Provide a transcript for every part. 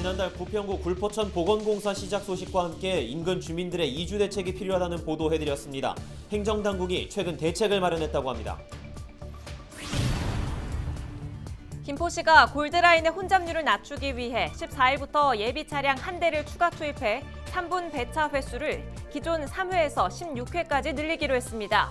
지난달 부평구 굴포천 보건공사 시작 소식과 함께 인근 주민들의 이주 대책이 필요하다는 보도해드렸습니다. 행정당국이 최근 대책을 마련했다고 합니다. 김포시가 골드라인의 혼잡률을 낮추기 위해 14일부터 예비 차량 한 대를 추가 투입해 3분 배차 횟수를 기존 3회에서 16회까지 늘리기로 했습니다.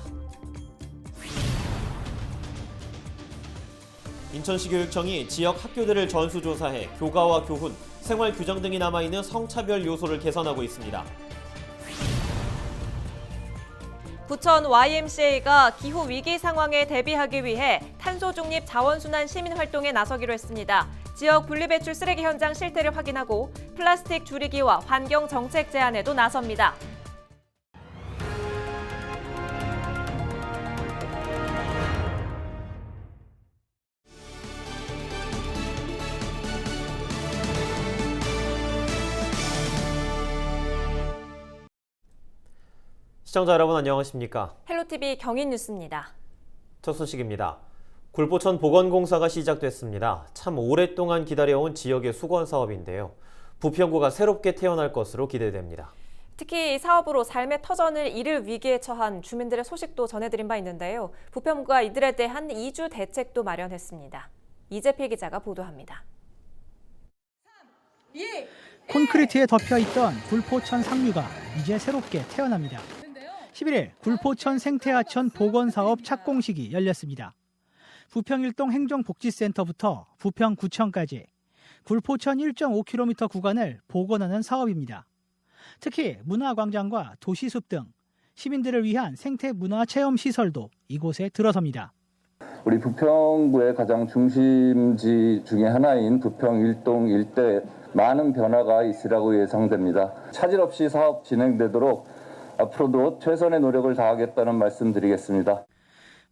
인천시 교육청이 지역 학교들을 전수조사해 교가와 교훈, 생활 규정 등이 남아있는 성차별 요소를 개선하고 있습니다. 부천 YMCA가 기후 위기 상황에 대비하기 위해 탄소 중립 자원순환 시민 활동에 나서기로 했습니다. 지역 분리배출 쓰레기 현장 실태를 확인하고 플라스틱 줄이기와 환경 정책 제안에도 나섭니다. 시청자 여러분 안녕하십니까? 헬로티비 경인뉴스입니다. 첫 소식입니다. 굴포천 보건공사가 시작됐습니다. 참 오랫동안 기다려온 지역의 수건 사업인데요. 부평구가 새롭게 태어날 것으로 기대됩니다. 특히 이 사업으로 삶의 터전을 잃을 위기에 처한 주민들의 소식도 전해드린 바 있는데요. 부평구가 이들에 대한 이주 대책도 마련했습니다. 이재필 기자가 보도합니다. 콘크리트에 덮여있던 굴포천 상류가 이제 새롭게 태어납니다. 11일 굴포천 생태하천 복원사업 착공식이 열렸습니다. 부평일동 행정복지센터부터 부평구청까지 굴포천 1.5km 구간을 복원하는 사업입니다. 특히 문화광장과 도시숲 등 시민들을 위한 생태문화체험시설도 이곳에 들어섭니다. 우리 부평구의 가장 중심지 중에 하나인 부평 일동 일대 많은 변화가 있으라고 예상됩니다. 차질 없이 사업 진행되도록 앞으로도 최선의 노력을 다하겠다는 말씀드리겠습니다.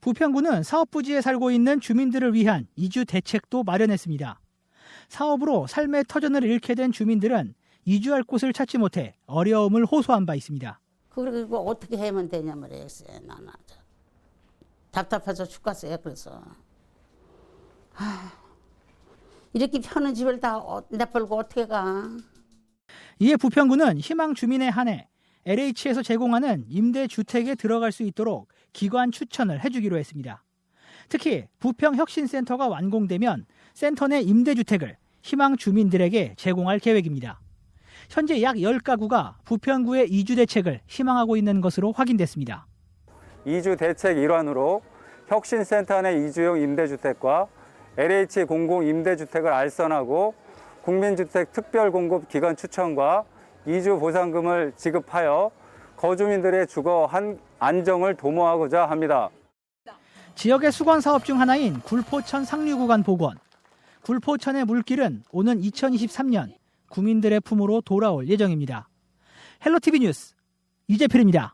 부평구는 사업 부지에 살고 있는 주민들을 위한 이주 대책도 마련했습니다. 사업으로 삶의 터전을 잃게 된 주민들은 이주할 곳을 찾지 못해 어려움을 호소한 바 있습니다. 그리고 어떻게 하면 되냐 말이었어요. 나는 답답해서 죽겠어요. 그래서 이렇게 편한 집을 다 내버리고 어떻게 가. 이에 부평구는 희망 주민에 한해 LH에서 제공하는 임대주택에 들어갈 수 있도록 기관 추천을 해주기로 했습니다. 특히 부평혁신센터가 완공되면 센터 내 임대주택을 희망 주민들에게 제공할 계획입니다. 현재 약 10가구가 부평구의 이주 대책을 희망하고 있는 것으로 확인됐습니다. 이주 대책 일환으로 혁신센터 내 이주용 임대주택과 LH 공공 임대주택을 알선하고 국민주택 특별공급 기관 추천과 이주 보상금을 지급하여 거주민들의 주거 안정을 도모하고자 합니다. 지역의 수건 사업 중 하나인 굴포천 상류 구간 복원. 굴포천의 물길은 오는 2023년 구민들의 품으로 돌아올 예정입니다. 헬로티비 뉴스 이재필입니다.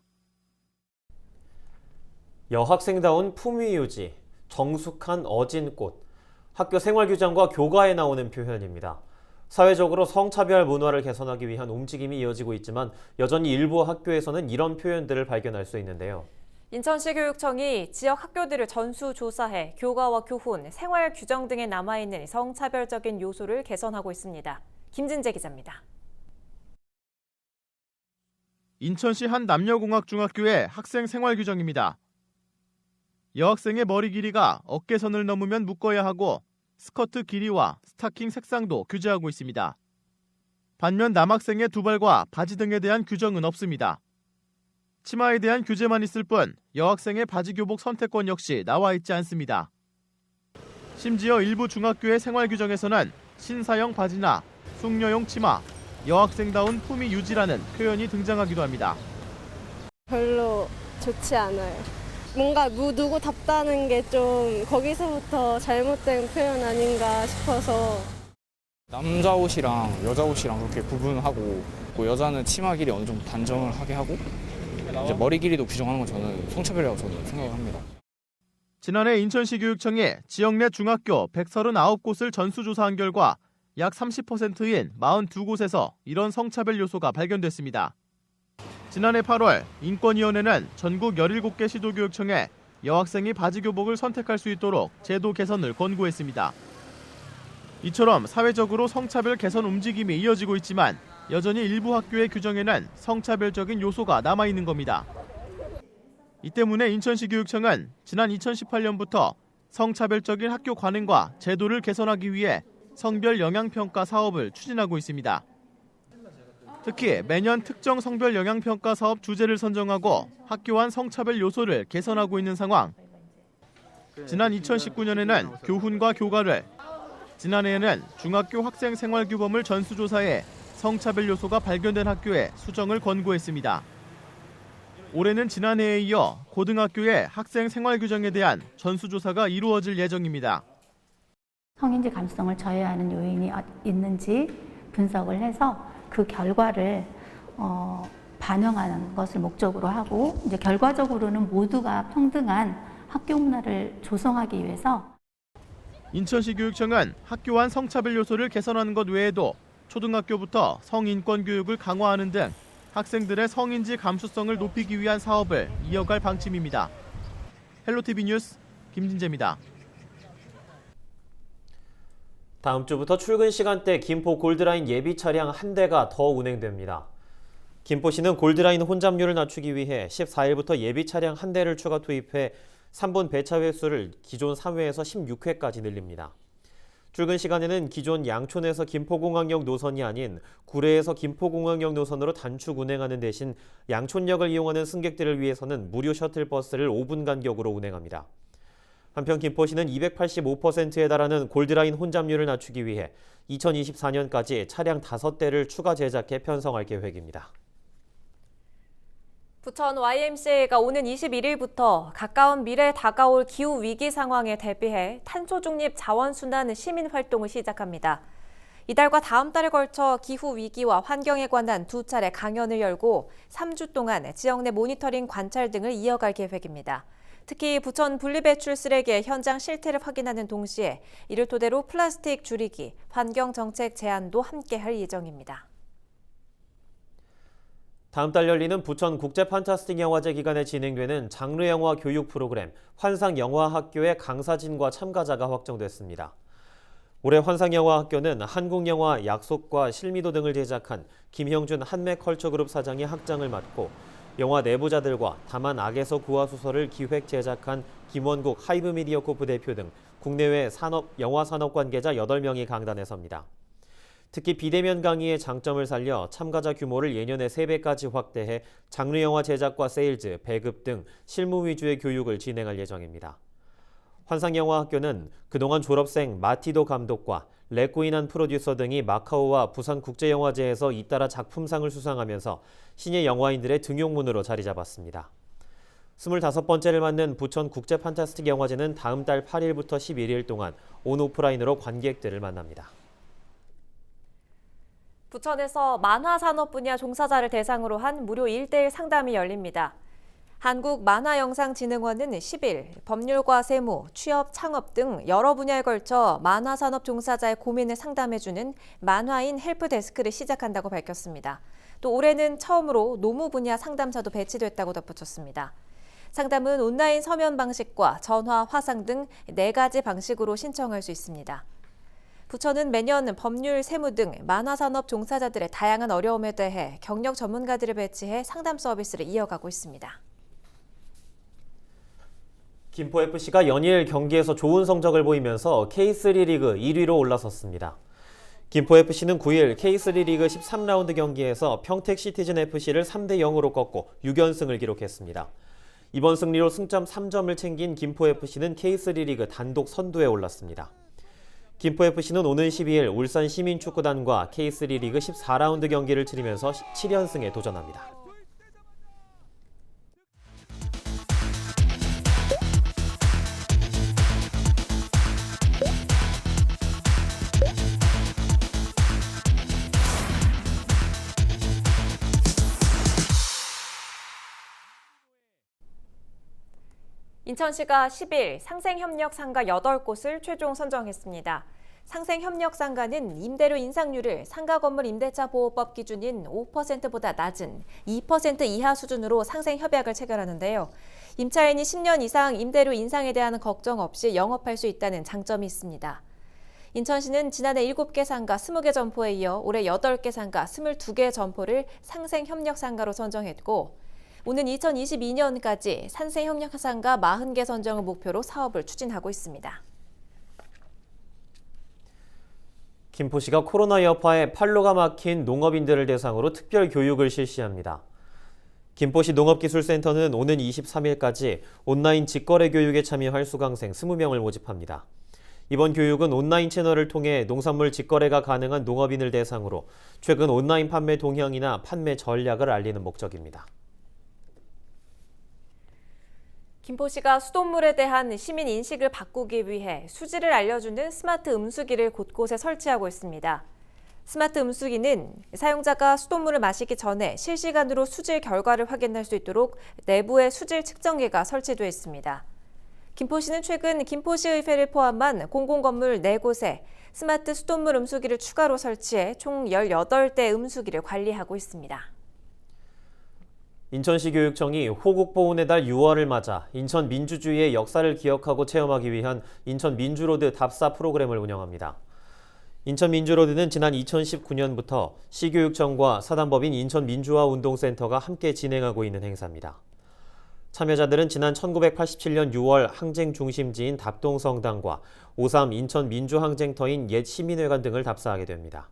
여학생다운 품위 유지, 정숙한 어진 꽃, 학교 생활규정과 교과에 나오는 표현입니다. 사회적으로 성차별 문화를 개선하기 위한 움직임이 이어지고 있지만 여전히 일부 학교에서는 이런 표현들을 발견할 수 있는데요. 인천시 교육청이 지역 학교들을 전수조사해 교과와 교훈, 생활 규정 등에 남아있는 성차별적인 요소를 개선하고 있습니다. 김진재 기자입니다. 인천시 한 남녀공학중학교의 학생 생활 규정입니다. 여학생의 머리 길이가 어깨선을 넘으면 묶어야 하고 스커트 길이와 스타킹 색상도 규제하고 있습니다. 반면 남학생의 두발과 바지 등에 대한 규정은 없습니다. 치마에 대한 규제만 있을 뿐 여학생의 바지 교복 선택권 역시 나와 있지 않습니다. 심지어 일부 중학교의 생활 규정에서는 신사용 바지나 숙녀용 치마, 여학생다운 품위 유지라는 표현이 등장하기도 합니다. 별로 좋지 않아요. 뭔가 누구 답다는 게 좀 거기서부터 잘못된 표현 아닌가 싶어서. 남자 옷이랑 여자 옷이랑 그렇게 구분하고 여자는 치마 길이 어느 정도 단정을 하게 하고 이제 머리 길이도 규정하는 건 저는 성차별이라고 저는 생각을 합니다. 지난해 인천시 교육청이 지역 내 중학교 139곳을 전수조사한 결과 약 30%인 42곳에서 이런 성차별 요소가 발견됐습니다. 지난해 8월 인권위원회는 전국 17개 시도교육청에 여학생이 바지 교복을 선택할 수 있도록 제도 개선을 권고했습니다. 이처럼 사회적으로 성차별 개선 움직임이 이어지고 있지만 여전히 일부 학교의 규정에는 성차별적인 요소가 남아있는 겁니다. 이 때문에 인천시 교육청은 지난 2018년부터 성차별적인 학교 관행과 제도를 개선하기 위해 성별 영향평가 사업을 추진하고 있습니다. 특히 매년 특정 성별 영향평가 사업 주제를 선정하고 학교 안 성차별 요소를 개선하고 있는 상황. 지난 2019년에는 교훈과 교가를, 지난해에는 중학교 학생 생활규범을 전수조사해 성차별 요소가 발견된 학교에 수정을 권고했습니다. 올해는 지난해에 이어 고등학교의 학생 생활 규정에 대한 전수조사가 이루어질 예정입니다. 성인지 감수성을 저해하는 요인이 있는지 분석을 해서 그 결과를 반영하는 것을 목적으로 하고 이제 결과적으로는 모두가 평등한 학교 문화를 조성하기 위해서 인천시 교육청은 학교 안 성차별 요소를 개선하는 것 외에도 초등학교부터 성인권 교육을 강화하는 등 학생들의 성인지 감수성을 높이기 위한 사업을 이어갈 방침입니다. 헬로티비 뉴스 김진재입니다. 다음 주부터 출근 시간대 김포 골드라인 예비 차량 한 대가 더 운행됩니다. 김포시는 골드라인 혼잡률을 낮추기 위해 14일부터 예비 차량 한 대를 추가 투입해 3분 배차 횟수를 기존 3회에서 16회까지 늘립니다. 출근 시간에는 기존 양촌에서 김포공항역 노선이 아닌 구례에서 김포공항역 노선으로 단축 운행하는 대신 양촌역을 이용하는 승객들을 위해서는 무료 셔틀버스를 5분 간격으로 운행합니다. 한편 김포시는 285%에 달하는 골드라인 혼잡률을 낮추기 위해 2024년까지 차량 5대를 추가 제작해 편성할 계획입니다. 부천 YMCA가 오는 21일부터 가까운 미래에 다가올 기후위기 상황에 대비해 탄소 중립 자원순환 시민활동을 시작합니다. 이달과 다음 달에 걸쳐 기후위기와 환경에 관한 2차례 강연을 열고 3주 동안 지역 내 모니터링 관찰 등을 이어갈 계획입니다. 특히 부천 분리배출 쓰레기의 현장 실태를 확인하는 동시에 이를 토대로 플라스틱 줄이기, 환경정책 제안도 함께 할 예정입니다. 다음 달 열리는 부천 국제 판타스틱 영화제 기간에 진행되는 장르 영화 교육 프로그램 환상영화학교의 강사진과 참가자가 확정됐습니다. 올해 환상영화학교는 한국영화 약속과 실미도 등을 제작한 김형준 한맥컬처그룹 사장이 학장을 맡고 영화 내부자들과 다만 악에서 구하소설을 기획 제작한 김원국 하이브미디어코프 대표 등 국내외 영화 산업 관계자 8명이 강단에 섭니다. 특히 비대면 강의의 장점을 살려 참가자 규모를 예년의 3배까지 확대해 장르 영화 제작과 세일즈, 배급 등 실무 위주의 교육을 진행할 예정입니다. 환상영화학교는 그동안 졸업생 마티도 감독과 레꾸이난 프로듀서 등이 마카오와 부산국제영화제에서 잇따라 작품상을 수상하면서 신예 영화인들의 등용문으로 자리 잡았습니다. 25번째를 맞는 부천 국제 판타스틱 영화제는 다음 달 8일부터 11일 동안 온오프라인으로 관객들을 만납니다. 부천에서 만화산업 분야 종사자를 대상으로 한 무료 1:1 상담이 열립니다. 한국만화영상진흥원은 10일 법률과 세무, 취업, 창업 등 여러 분야에 걸쳐 만화산업 종사자의 고민을 상담해주는 만화인 헬프데스크를 시작한다고 밝혔습니다. 또 올해는 처음으로 노무 분야 상담사도 배치됐다고 덧붙였습니다. 상담은 온라인 서면 방식과 전화, 화상 등 4가지 방식으로 신청할 수 있습니다. 부천은 매년 법률, 세무 등 만화산업 종사자들의 다양한 어려움에 대해 경력 전문가들을 배치해 상담 서비스를 이어가고 있습니다. 김포FC가 연일 경기에서 좋은 성적을 보이면서 K3 리그 1위로 올라섰습니다. 김포FC는 9일 K3 리그 13라운드 경기에서 평택시티즌FC를 3대0으로 꺾고 6연승을 기록했습니다. 이번 승리로 승점 3점을 챙긴 김포FC는 K3 리그 단독 선두에 올랐습니다. 김포FC는 오는 12일 울산시민축구단과 K3 리그 14라운드 경기를 치르면서 7연승에 도전합니다. 인천시가 10일 상생협력상가 8곳을 최종 선정했습니다. 상생협력상가는 임대료 인상률을 상가건물 임대차 보호법 기준인 5%보다 낮은 2% 이하 수준으로 상생협약을 체결하는데요. 임차인이 10년 이상 임대료 인상에 대한 걱정 없이 영업할 수 있다는 장점이 있습니다. 인천시는 지난해 7개 상가 20개 점포에 이어 올해 8개 상가 22개 점포를 상생협력상가로 선정했고 오는 2022년까지 상생협력상가 40개 선정을 목표로 사업을 추진하고 있습니다. 김포시가 코로나 여파에 판로가 막힌 농업인들을 대상으로 특별 교육을 실시합니다. 김포시 농업기술센터는 오는 23일까지 온라인 직거래 교육에 참여할 수강생 20명을 모집합니다. 이번 교육은 온라인 채널을 통해 농산물 직거래가 가능한 농업인을 대상으로 최근 온라인 판매 동향이나 판매 전략을 알리는 목적입니다. 김포시가 수돗물에 대한 시민 인식을 바꾸기 위해 수질을 알려주는 스마트 음수기를 곳곳에 설치하고 있습니다. 스마트 음수기는 사용자가 수돗물을 마시기 전에 실시간으로 수질 결과를 확인할 수 있도록 내부에 수질 측정기가 설치되어 있습니다. 김포시는 최근 김포시의회를 포함한 공공건물 4곳에 스마트 수돗물 음수기를 추가로 설치해 총 18대 음수기를 관리하고 있습니다. 인천시 교육청이 호국보훈의 달 6월을 맞아 인천 민주주의의 역사를 기억하고 체험하기 위한 인천 민주로드 답사 프로그램을 운영합니다. 인천 민주로드는 지난 2019년부터 시교육청과 사단법인 인천민주화운동센터가 함께 진행하고 있는 행사입니다. 참여자들은 지난 1987년 6월 항쟁 중심지인 답동성당과 5.3 인천민주항쟁터인 옛 시민회관 등을 답사하게 됩니다.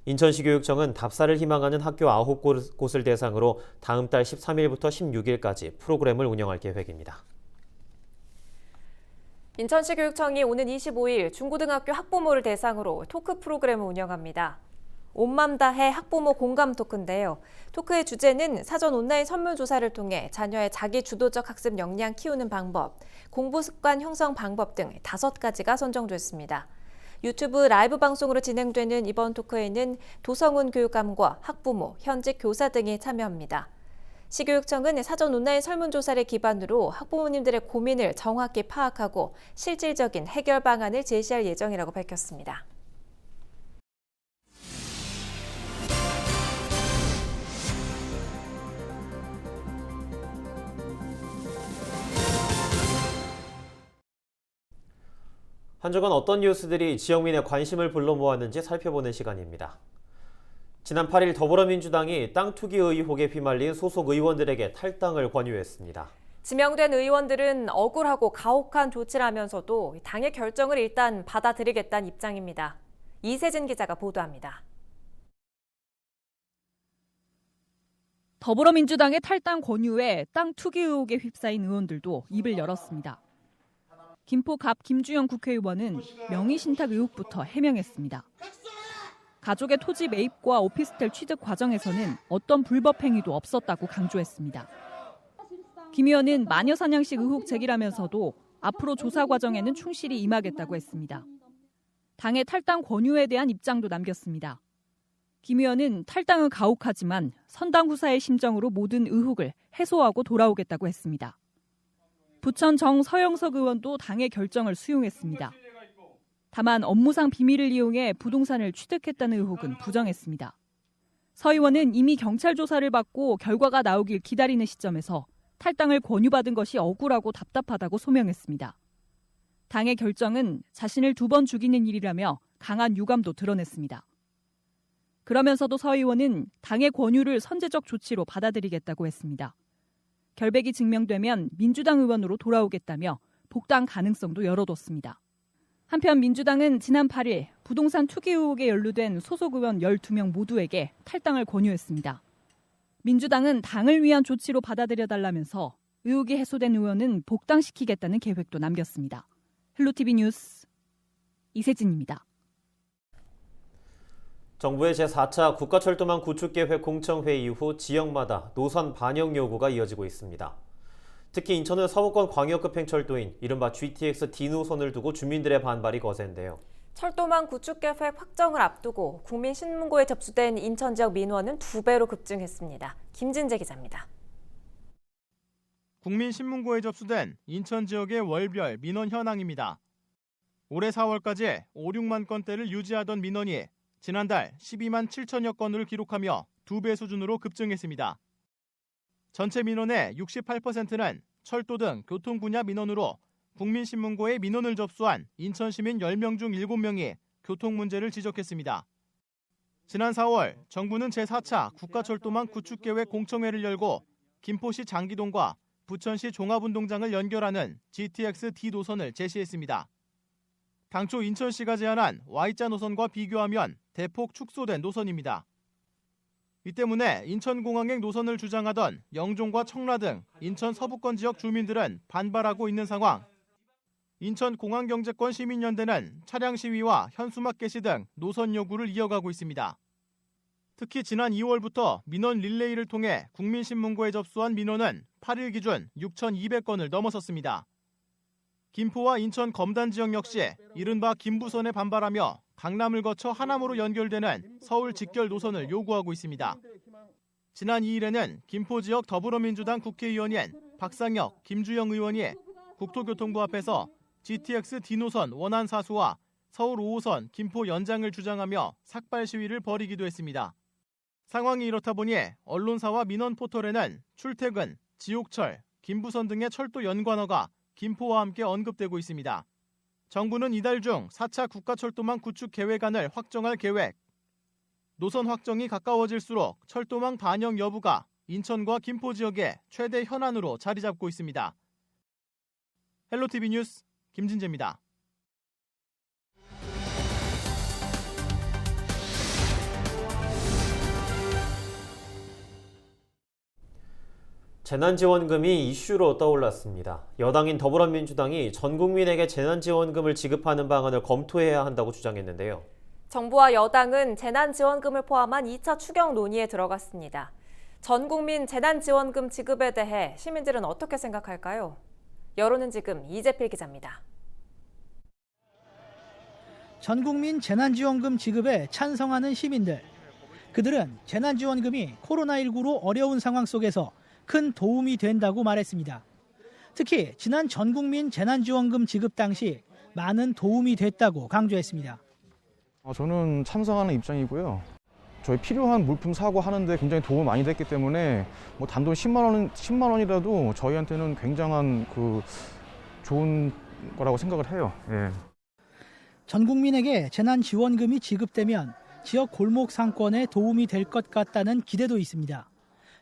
인천시 교육청은 답사를 희망하는 학교 9곳을 대상으로 다음 달 13일부터 16일까지 프로그램을 운영할 계획입니다. 인천시 교육청이 오는 25일 중고등학교 학부모를 대상으로 토크 프로그램을 운영합니다. 온맘 다해 학부모 공감 토크인데요. 토크의 주제는 사전 온라인 설문조사를 통해 자녀의 자기 주도적 학습 역량 키우는 방법, 공부 습관 형성 방법 등 5가지가 선정됐습니다. 유튜브 라이브 방송으로 진행되는 이번 토크에는 도성훈 교육감과 학부모, 현직 교사 등이 참여합니다. 시교육청은 사전 온라인 설문조사를 기반으로 학부모님들의 고민을 정확히 파악하고 실질적인 해결 방안을 제시할 예정이라고 밝혔습니다. 한 주간 어떤 뉴스들이 지역민의 관심을 불러 모았는지 살펴보는 시간입니다. 지난 8일 더불어민주당이 땅 투기 의혹에 휘말린 소속 의원들에게 탈당을 권유했습니다. 지명된 의원들은 억울하고 가혹한 조치를 하면서도 당의 결정을 일단 받아들이겠다는 입장입니다. 이세진 기자가 보도합니다. 더불어민주당의 탈당 권유에 땅 투기 의혹에 휩싸인 의원들도 입을 열었습니다. 김포갑 김주영 국회의원은 명의신탁 의혹부터 해명했습니다. 가족의 토지 매입과 오피스텔 취득 과정에서는 어떤 불법 행위도 없었다고 강조했습니다. 김 의원은 마녀 사냥식 의혹 제기라면서도 앞으로 조사 과정에는 충실히 임하겠다고 했습니다. 당의 탈당 권유에 대한 입장도 남겼습니다. 김 의원은 탈당은 가혹하지만 선당 후사의 심정으로 모든 의혹을 해소하고 돌아오겠다고 했습니다. 부천 정서영석 의원도 당의 결정을 수용했습니다. 다만 업무상 비밀을 이용해 부동산을 취득했다는 의혹은 부정했습니다. 서 의원은 이미 경찰 조사를 받고 결과가 나오길 기다리는 시점에서 탈당을 권유받은 것이 억울하고 답답하다고 소명했습니다. 당의 결정은 자신을 2번 죽이는 일이라며 강한 유감도 드러냈습니다. 그러면서도 서 의원은 당의 권유를 선제적 조치로 받아들이겠다고 했습니다. 결백이 증명되면 민주당 의원으로 돌아오겠다며 복당 가능성도 열어뒀습니다. 한편 민주당은 지난 8일 부동산 투기 의혹에 연루된 소속 의원 12명 모두에게 탈당을 권유했습니다. 민주당은 당을 위한 조치로 받아들여달라면서 의혹이 해소된 의원은 복당시키겠다는 계획도 남겼습니다. 헬로티비 뉴스 이세진입니다. 정부의 제4차 국가철도망 구축계획 공청회 이후 지역마다 노선 반영 요구가 이어지고 있습니다. 특히 인천은 서부권 광역급 행철도인 이른바 GTX D노선을 두고 주민들의 반발이 거센데요. 철도망 구축계획 확정을 앞두고 국민신문고에 접수된 인천 지역 민원은 2배로 급증했습니다. 김진재 기자입니다. 국민신문고에 접수된 인천 지역의 월별 민원 현황입니다. 올해 4월까지 5, 6만 건대를 유지하던 민원이 지난달 12만 7천여 건을 기록하며 2배 수준으로 급증했습니다. 전체 민원의 68%는 철도 등 교통 분야 민원으로 국민신문고에 민원을 접수한 인천시민 10명 중 7명이 교통 문제를 지적했습니다. 지난 4월 정부는 제4차 국가철도망 구축계획 공청회를 열고 김포시 장기동과 부천시 종합운동장을 연결하는 GTX-D 노선을 제시했습니다. 당초 인천시가 제안한 Y자 노선과 비교하면 대폭 축소된 노선입니다. 이 때문에 인천공항행 노선을 주장하던 영종과 청라 등 인천 서부권 지역 주민들은 반발하고 있는 상황. 인천공항경제권 시민연대는 차량 시위와 현수막 게시 등 노선 요구를 이어가고 있습니다. 특히 지난 2월부터 민원 릴레이를 통해 국민신문고에 접수한 민원은 8일 기준 6,200건을 넘어섰습니다. 김포와 인천 검단 지역 역시 이른바 김부선에 반발하며 강남을 거쳐 하남으로 연결되는 서울 직결 노선을 요구하고 있습니다. 지난 2일에는 김포 지역 더불어민주당 국회의원인 박상혁, 김주영 의원이 국토교통부 앞에서 GTX-D 노선 원안 사수와 서울 5호선 김포 연장을 주장하며 삭발 시위를 벌이기도 했습니다. 상황이 이렇다 보니 언론사와 민원 포털에는 출퇴근, 지옥철, 김부선 등의 철도 연관어가 김포와 함께 언급되고 있습니다. 정부는 이달 중 4차 국가철도망 구축 계획안을 확정할 계획. 노선 확정이 가까워질수록 철도망 반영 여부가 인천과 김포 지역의 최대 현안으로 자리 잡고 있습니다. 헬로티비 뉴스 김진재입니다. 재난지원금이 이슈로 떠올랐습니다. 여당인 더불어민주당이 전 국민에게 재난지원금을 지급하는 방안을 검토해야 한다고 주장했는데요. 정부와 여당은 재난지원금을 포함한 2차 추경 논의에 들어갔습니다. 전 국민 재난지원금 지급에 대해 시민들은 어떻게 생각할까요? 여론은 지금 이재필 기자입니다. 전 국민 재난지원금 지급에 찬성하는 시민들. 그들은 재난지원금이 코로나19로 어려운 상황 속에서 큰 도움이 된다고 말했습니다. 특히 지난 전 국민 재난지원금 지급 당시 많은 도움이 됐다고 강조했습니다. 저는 찬성하는 입장이고요. 저희 필요한 물품 사고 하는데 굉장히 도움이 많이 됐기 때문에 뭐 단돈 10만 원이라도 저희한테는 굉장한 좋은 거라고 생각을 해요. 예. 전 국민에게 재난지원금이 지급되면 지역 골목 상권에 도움이 될 것 같다는 기대도 있습니다.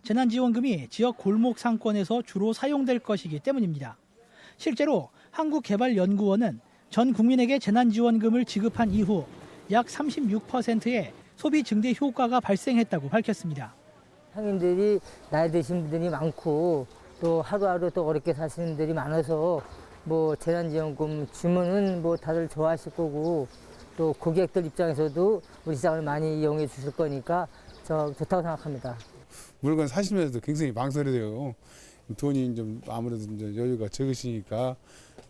재난지원금이 지역 골목 상권에서 주로 사용될 것이기 때문입니다. 실제로 한국개발연구원은 전 국민에게 재난지원금을 지급한 이후 약 36%의 소비 증대 효과가 발생했다고 밝혔습니다. 상인들이 나이 드신 분들이 많고 또 하루하루 또 어렵게 사시는 분들이 많아서 뭐 재난지원금 주면은 뭐 다들 좋아하실 거고 또 고객들 입장에서도 우리 시장을 많이 이용해 주실 거니까 저 좋다고 생각합니다. 물건 사시면서도 굉장히 망설여져요. 돈이 좀 아무래도 좀 여유가 적으시니까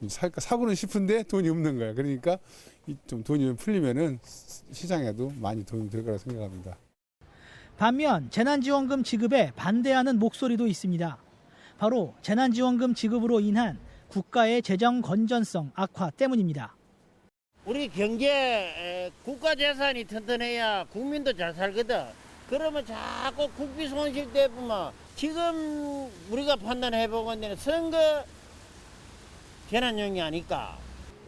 살까 사고는 싶은데 돈이 없는 거야. 그러니까 좀 돈이 좀 풀리면은 시장에도 많이 도움이 될 거라 생각합니다. 반면 재난지원금 지급에 반대하는 목소리도 있습니다. 바로 재난지원금 지급으로 인한 국가의 재정 건전성 악화 때문입니다. 우리 경제 국가 재산이 튼튼해야 국민도 잘 살거든. 그러면 자꾸 국비 손실 때 보면 지금 우리가 판단해보건데 선거 재난용이 아닐까.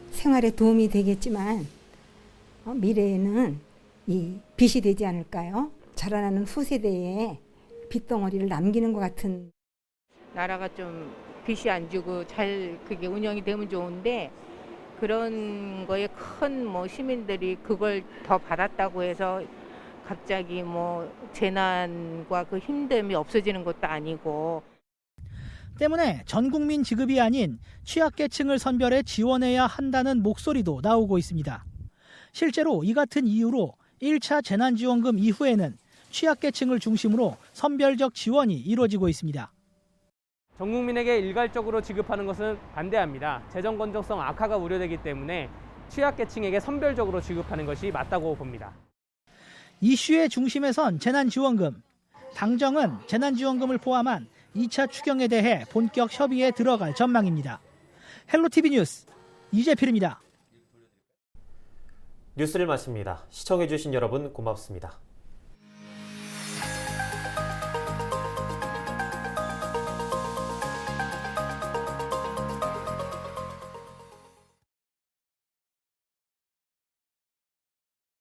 생활에 도움이 되겠지만 미래에는 이 빚이 되지 않을까요? 자라나는 후세대에 빚덩어리를 남기는 것 같은. 나라가 좀 빚이 안 주고 잘 그게 운영이 되면 좋은데 그런 거에 큰 뭐 시민들이 그걸 더 받았다고 해서 갑자기 뭐 재난과 그 힘듦이 없어지는 것도 아니고. 때문에 전 국민 지급이 아닌 취약계층을 선별해 지원해야 한다는 목소리도 나오고 있습니다. 실제로 이 같은 이유로 1차 재난지원금 이후에는 취약계층을 중심으로 선별적 지원이 이루어지고 있습니다. 전 국민에게 일괄적으로 지급하는 것은 반대합니다. 재정 건전성 악화가 우려되기 때문에 취약계층에게 선별적으로 지급하는 것이 맞다고 봅니다. 이슈의 중심에 선 재난지원금. 당정은 재난지원금을 포함한 2차 추경에 대해 본격 협의에 들어갈 전망입니다. 헬로티비 뉴스 이재필입니다. 뉴스를 마칩니다. 시청해주신 여러분 고맙습니다.